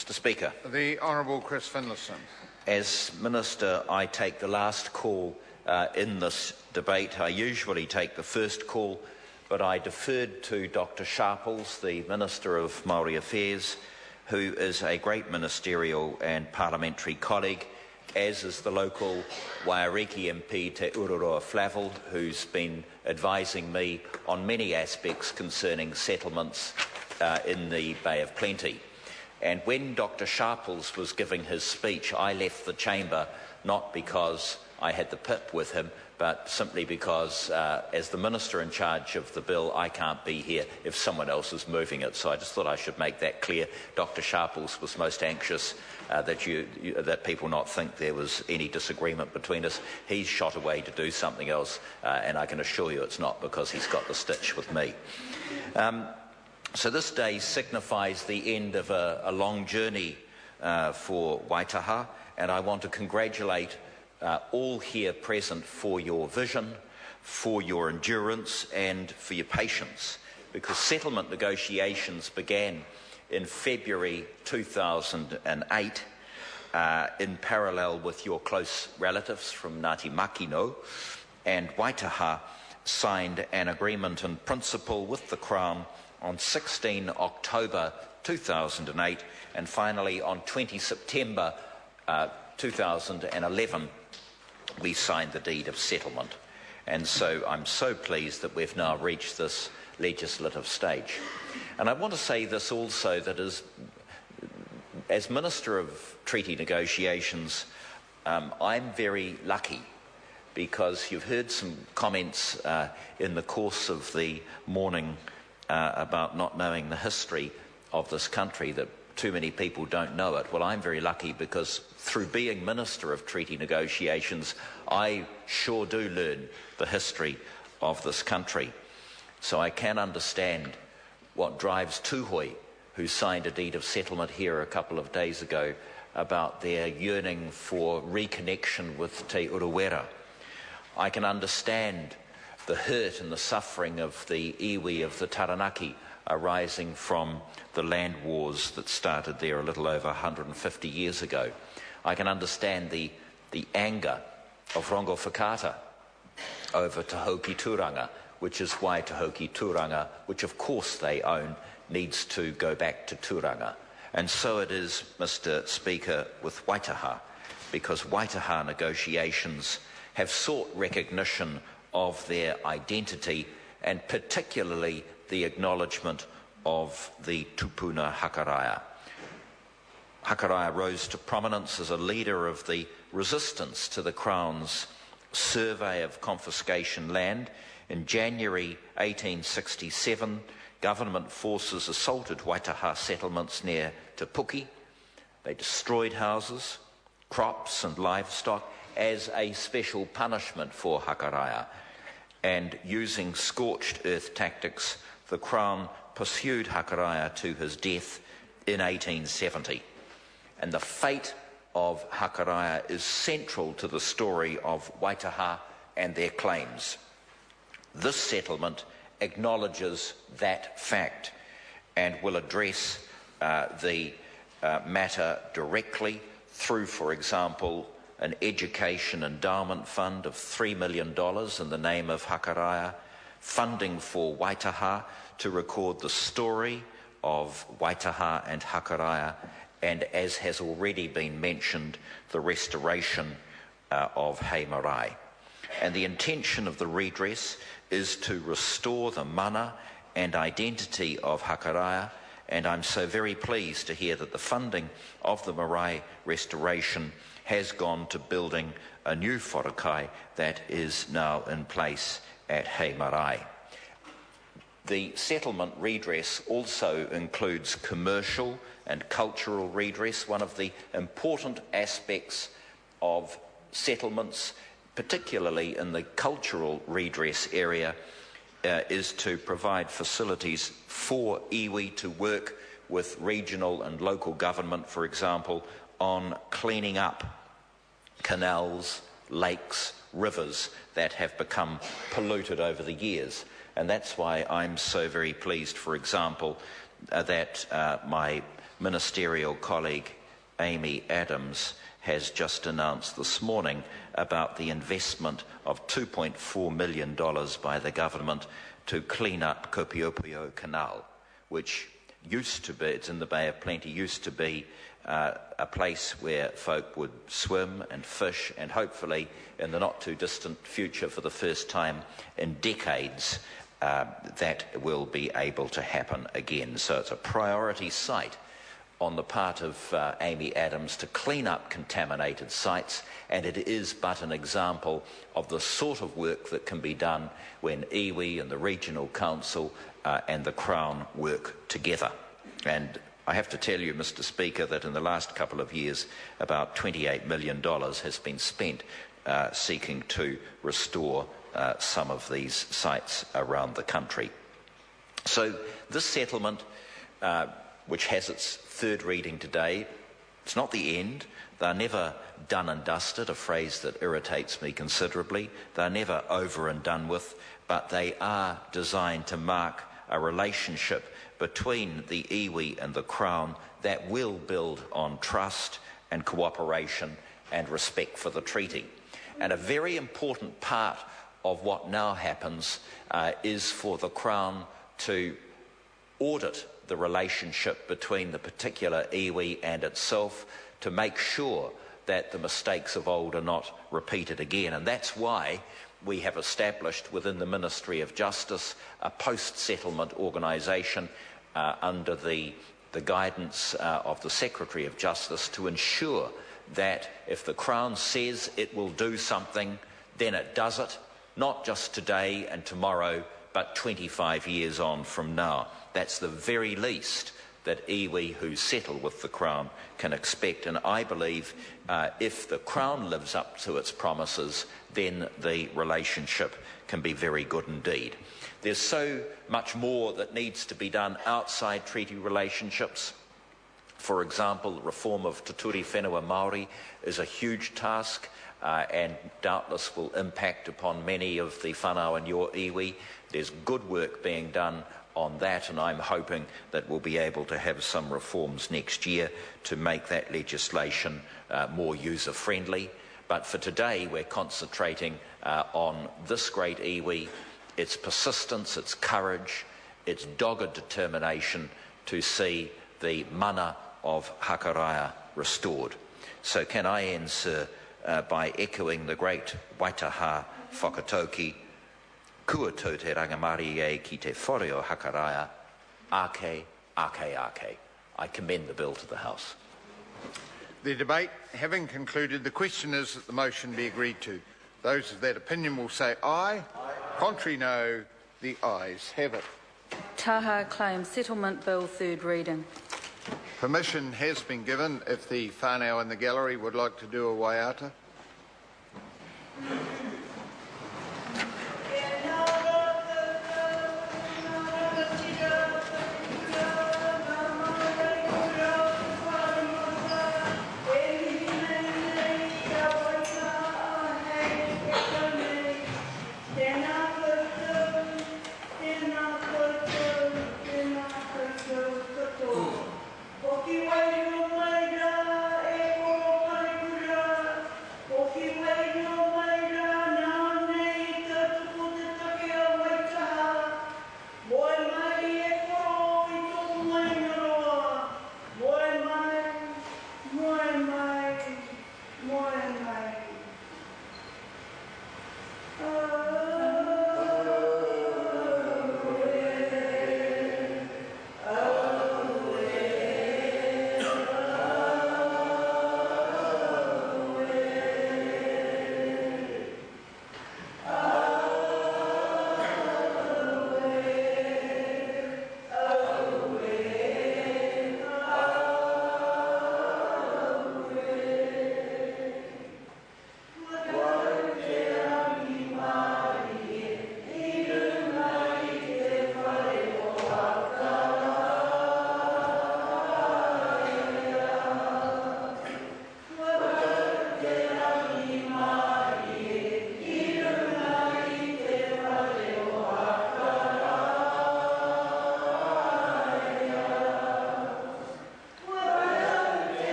Mr Speaker. The Honourable Chris Finlayson. As Minister, I take the last call in this debate. I usually take the first call, but I deferred to Dr Sharples, the Minister of Māori Affairs, who is a great ministerial and parliamentary colleague, as is the local Waiariki MP Te Ururoa Flavel, who's been advising me on many aspects concerning settlements in the Bay of Plenty. And when Dr Sharples was giving his speech, I left the chamber not because I had the pip with him, but simply because, as the Minister in charge of the bill, I can't be here if someone else is moving it. So I just thought I should make that clear. Dr Sharples was most anxious that people not think there was any disagreement between us. He's shot away to do something else, and I can assure you it's not because he's got the stitch with me. So this day signifies the end of a long journey for Waitaha, and I want to congratulate all here present for your vision, for your endurance and for your patience, because settlement negotiations began in February 2008 in parallel with your close relatives from Ngāti Makino, and Waitaha signed an agreement in principle with the Crown on 16 October 2008, and finally on 20 September 2011 we signed the deed of settlement. And so I'm so pleased that we've now reached this legislative stage. And I want to say this also, that as Minister of Treaty Negotiations, I'm very lucky, because you've heard some comments in the course of the morning about not knowing the history of this country, that too many people don't know it. Well, I'm very lucky because through being Minister of Treaty Negotiations, I sure do learn the history of this country. So I can understand what drives Tūhoi, who signed a deed of settlement here a couple of days ago, about their yearning for reconnection with Te Urewera. I can understand the hurt and the suffering of the iwi of the Taranaki arising from the land wars that started there a little over 150 years ago. I can understand the anger of Rongo Whakaata over Te Hauki Tūranga, which is why Te Hauki Tūranga, which of course they own, needs to go back to Tūranga. And so it is, Mr Speaker, with Waitaha, because Waitaha negotiations have sought recognition of their identity, and particularly the acknowledgement of the tupuna Hakaraia. Hakaraia rose to prominence as a leader of the resistance to the Crown's survey of confiscation land. In January 1867, government forces assaulted Waitaha settlements near Te Puki. They destroyed houses, crops and livestock as a special punishment for Hakaraia. And using scorched earth tactics, the Crown pursued Hakaraia to his death in 1870. And the fate of Hakaraia is central to the story of Waitaha and their claims. This settlement acknowledges that fact and will address the matter directly through, for example, an education endowment fund of $3 million in the name of Hakaraia, funding for Waitaha to record the story of Waitaha and Hakaraia, and, as has already been mentioned, the restoration of Hei Marae. And the intention of the redress is to restore the mana and identity of Hakaraia, and I'm so very pleased to hear that the funding of the marae restoration has gone to building a new wharakai that is now in place at Hei Marae. The settlement redress also includes commercial and cultural redress. One of the important aspects of settlements, particularly in the cultural redress area, is to provide facilities for iwi to work with regional and local government, for example, on cleaning up canals, lakes, rivers that have become polluted over the years. And that's why I'm so very pleased, for example, that my ministerial colleague Amy Adams has just announced this morning about the investment of $2.4 million by the government to clean up Kopiopio Canal, which used to be, it's in the Bay of Plenty, used to be a place where folk would swim and fish, and hopefully in the not too distant future, for the first time in decades, that will be able to happen again. So it's a priority site on the part of Amy Adams to clean up contaminated sites, and it is but an example of the sort of work that can be done when iwi and the Regional Council and the Crown work together. And I have to tell you, Mr. Speaker, that in the last couple of years about $28 million has been spent seeking to restore some of these sites around the country. So this settlement, which has its third reading today, it's not the end. They're never done and dusted, a phrase that irritates me considerably. They're never over and done with, but they are designed to mark a relationship between the iwi and the Crown that will build on trust and cooperation and respect for the treaty. And a very important part of what now happens is for the Crown to audit the relationship between the particular iwi and itself to make sure that the mistakes of old are not repeated again. And that's why we have established within the Ministry of Justice a post-settlement organisation under the guidance of the Secretary of Justice to ensure that if the Crown says it will do something, then it does it, not just today and tomorrow, but 25 years on from now. That's the very least that iwi who settle with the Crown can expect, and I believe if the Crown lives up to its promises, then the relationship can be very good indeed. There's so much more that needs to be done outside treaty relationships. For example, the reform of Te Ture Whenua Māori is a huge task and doubtless will impact upon many of the whanau and your iwi. There's good work being done on that, and I'm hoping that we'll be able to have some reforms next year to make that legislation more user-friendly. But for today, we're concentrating on this great iwi, its persistence, its courage, its dogged determination to see the mana of Hakaraia restored. So can I end, sir, by echoing the great Waitaha whakatauki, kua tau te rangamari e ki te whoreo Hakaraia, ake, ake, ake. I commend the bill to the House. The debate having concluded, the question is that the motion be agreed to. Those of that opinion will say aye. Aye. Contrary, no. The ayes have it. Taha claims settlement bill, third reading. Permission has been given if the whānau in the gallery would like to do a waiata.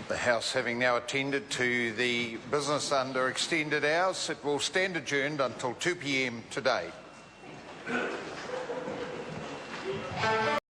The House having now attended to the business under extended hours, it will stand adjourned until 2 p.m. today.